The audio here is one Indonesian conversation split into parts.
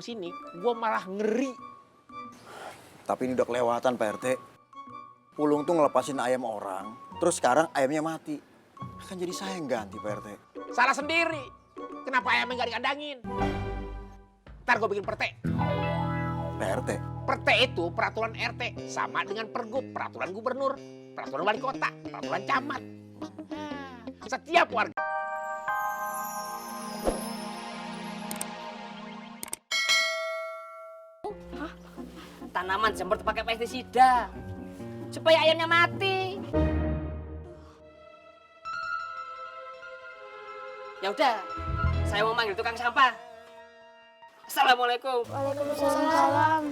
di sini, gue malah ngeri. Tapi ini udah kelewatan Pak RT. Pulung tuh ngelepasin ayam orang, terus sekarang ayamnya mati. Kan jadi saya yang ganti Pak RT. Salah sendiri. Kenapa ayamnya nggak dikandangin? Ntar gue bikin perte. Pak RT? Perte itu peraturan RT. Sama dengan pergub, peraturan gubernur, peraturan wali kota, peraturan camat. Setiap warga. Tanaman semprot pakai pestisida supaya ayamnya mati. Ya udah, saya mau manggil tukang sampah. Assalamualaikum. Waalaikumsalam.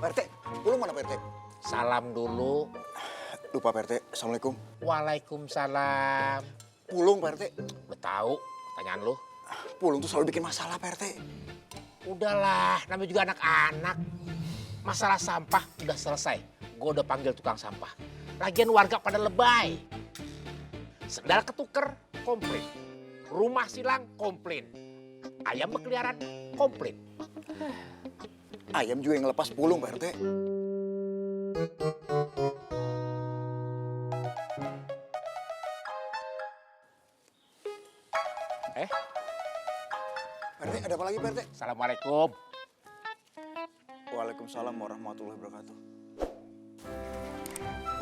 Pak RT, Pulung mana Pak RT? Salam dulu. Lupa Pak RT, Assalamualaikum. Waalaikumsalam. Pulung Pak RT. Udah tahu pertanyaan lu? Pulung tuh selalu bikin masalah Pak RT. Udahlah, namanya juga anak-anak. Masalah sampah udah selesai. Gue udah panggil tukang sampah. Lagian warga pada lebay. Sendal ketuker, komplain. Rumah silang, komplain. Ayam berkeliaran, komplain. Ayam juga yang ngelepas Pulung Pak RT. Pak RT, ada apa lagi Pak RT? Assalamualaikum. Waalaikumsalam warahmatullahi wabarakatuh.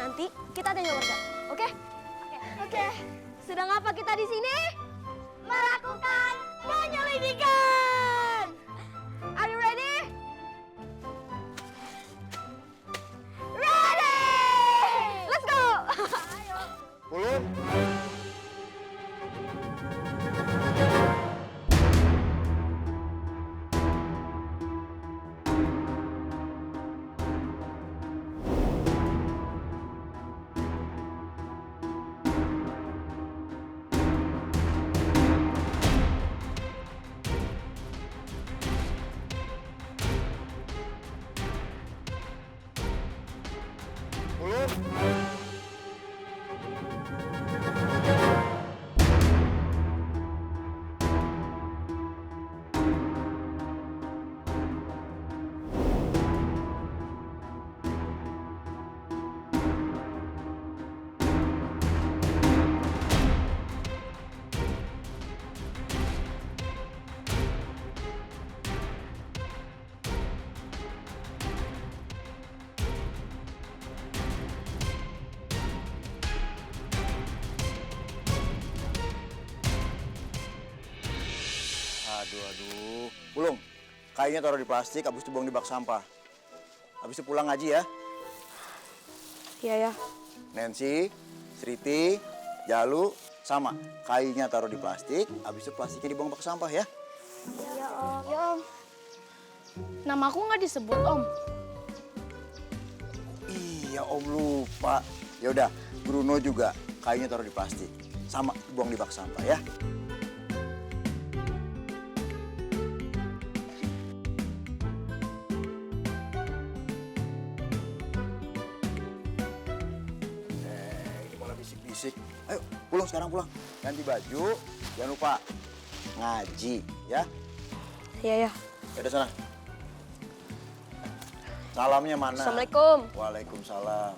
Nanti kita tanya warga, oke? Oke. Sedang apa kita di sini? Melakukan penyelidikan. Are you ready? Ready! Let's go. Ayo. Pulung. Aduh. Pulung, kayunya taruh di plastik, habis itu buang di bak sampah. Habis itu pulang ngaji ya. Iya ya. Nancy, Sriti, Jalu, sama. Kayunya taruh di plastik, habis itu plastiknya dibuang bak sampah ya. Iya Om. Ya Om. Namaku nggak disebut Om. Iya Om lupa. Ya udah, Bruno juga kayunya taruh di plastik. Sama, buang di bak sampah ya. Bisik. Ayo, pulang sekarang pulang. Ganti baju, jangan lupa ngaji, ya. Iya ya. Ya udah sana. Salamnya mana? Assalamualaikum. Waalaikumsalam.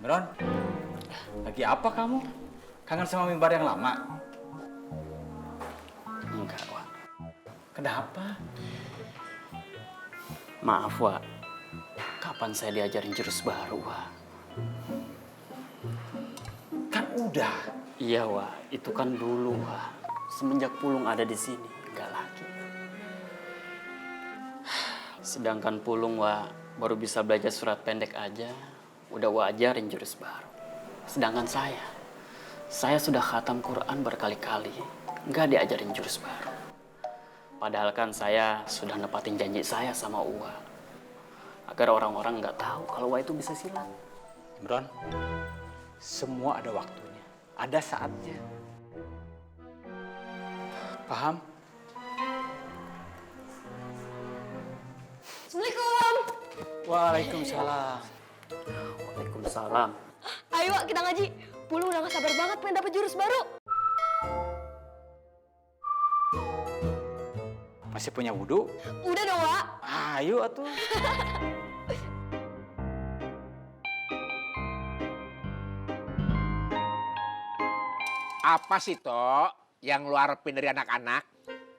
Meron, lagi apa kamu? Kangen sama mimbar yang lama? Enggak, Wak. Kenapa? Maaf, Wak. Kapan saya diajarin jurus baru, Wak? Kan udah. Iya, Wak. Itu kan dulu, Wak. Semenjak Pulung ada di sini, enggak lagi. Sedangkan Pulung, Wak, baru bisa belajar surat pendek aja, udah Wak ajarin jurus baru. Sedangkan saya sudah khatam Quran berkali-kali, nggak diajarin jurus baru. Padahal kan saya sudah nepatin janji saya sama Uwa. Agar orang-orang nggak tahu kalau Uwa itu bisa silat. Imron, semua ada waktunya, ada saatnya. Paham? Assalamualaikum. Waalaikumsalam. Waalaikumsalam. Ayo Wak, kita ngaji. Pulung udah gak sabar banget pengen dapet jurus baru. Masih punya wudhu? Udah dong Wak. Ayo atuh. Apa sih, Tok, yang lu harapin dari anak-anak?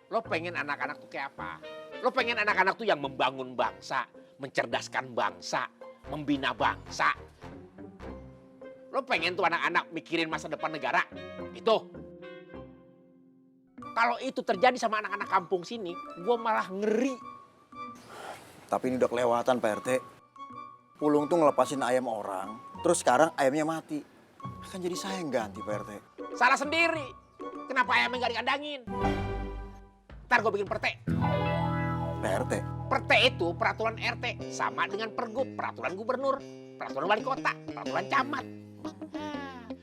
Lo pengen anak-anak tuh kayak apa? Lo pengen anak-anak tuh yang membangun bangsa, mencerdaskan bangsa, membina bangsa. Lo pengen tuh anak-anak mikirin masa depan negara? Itu. Kalau itu terjadi sama anak-anak kampung sini, gue malah ngeri. Tapi ini udah kelewatan Pak RT. Pulung tuh ngelepasin ayam orang, terus sekarang ayamnya mati. Kan jadi saya yang ganti Pak RT. Salah sendiri. Kenapa ayamnya gak dikandangin? Ntar gue bikin perte. Pak RT, Perte itu peraturan RT. Sama dengan pergub, peraturan gubernur, peraturan wali kota, peraturan camat.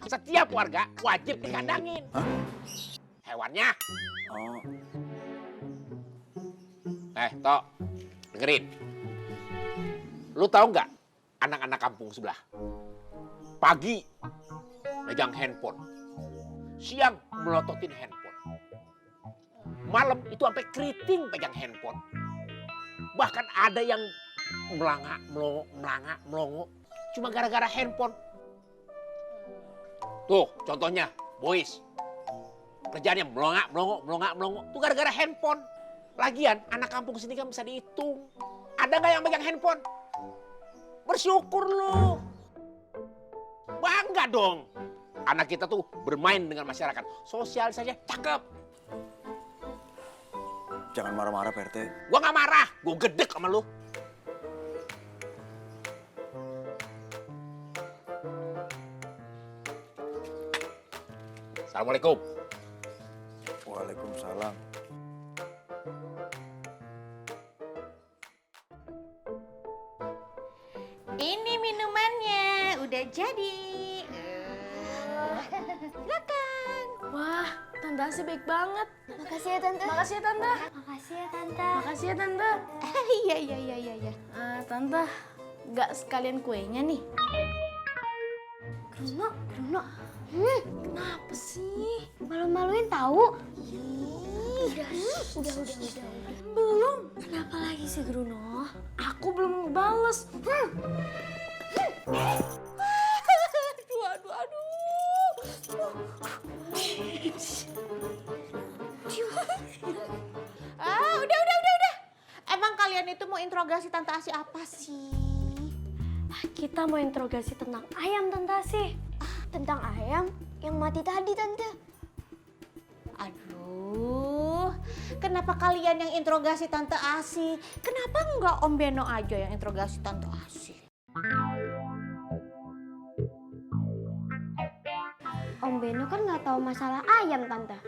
Setiap warga wajib dikandangin. Hah? Hewannya. Oh, Tok, dengerin. Lu tahu nggak anak-anak kampung sebelah? Pagi megang handphone, siang melototin handphone, malam itu sampai keriting pegang handphone. Bahkan ada yang melongo, cuma gara-gara handphone. Tuh contohnya, Boys. Kerjaannya melongo. Tuh gara-gara handphone. Lagian anak kampung sini kan bisa dihitung. Ada nggak yang pegang handphone? Bersyukur lu. Bangga dong. Anak kita tuh bermain dengan masyarakat. Sosial saja cakep. jangan marah-marah Pak RT. Gua nggak marah. Gua gedek sama lu. Assalamualaikum. Waalaikumsalam. Ini minumannya udah jadi. Silakan. Wah, Tante Asi baik banget. Makasih ya tante. Makasih ya Tante. Makasih ya tante. Makasih ya Tante. Iya. Tante, nggak sekalian kuenya nih. Bruno. Kenapa sih? Malu-maluin tahu. Udah. Belum. Kenapa lagi sih Bruno? Aku belum ngebales. Aduh. Udah. Emang kalian itu mau interogasi Tante Asi apa sih? Kita mau interogasi tentang ayam Tante Asi. Tentang ayam yang mati tadi, Tante. Aduh, kenapa kalian yang interogasi Tante Asi? Kenapa nggak Om Beno aja yang interogasi Tante Asi? Om Beno kan nggak tahu masalah ayam Tante.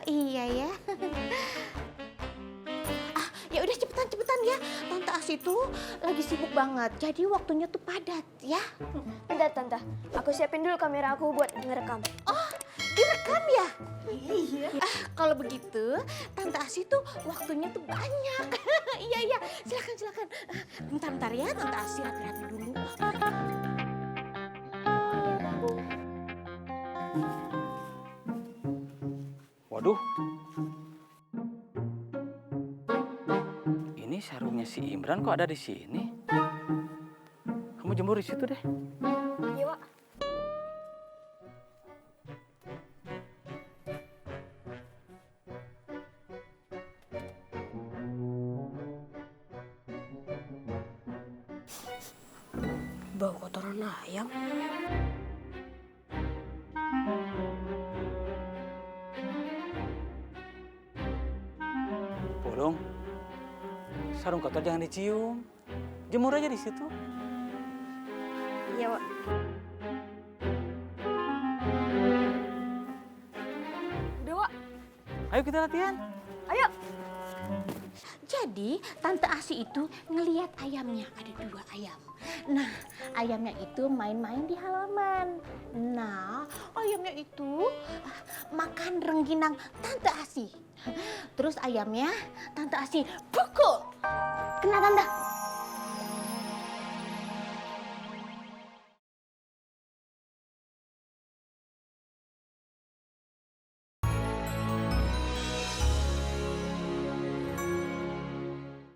Iya ya. Ya udah cepetan ya. Tante Asi tuh lagi sibuk banget. Jadi waktunya tuh padat ya. Bentar Tante, aku siapin dulu kamera aku buat ngerekam. Oh, direkam ya? Iya. Kalau begitu, Tante Asi tuh waktunya tuh banyak. Iya. Silakan. Bentar ya, Tante Asi rapi-rapi dulu. Waduh. Ini sarungnya si Imran kok ada di sini? Kamu jemur di situ deh. Iya, Wak. Bau kotoran ayam. Pulung, sarung kotor jangan dicium. Jemur aja di situ. Iya, Wak. Udah, Wak. Ayo kita latihan. Ayo. Jadi Tante Asi itu ngeliat ayamnya, ada 2 ayam. Nah, ayamnya itu main-main di halaman. Nah, ayamnya itu makan rengginang Tante Asi. Terus ayamnya Tante Asi pukul. Kena tanda.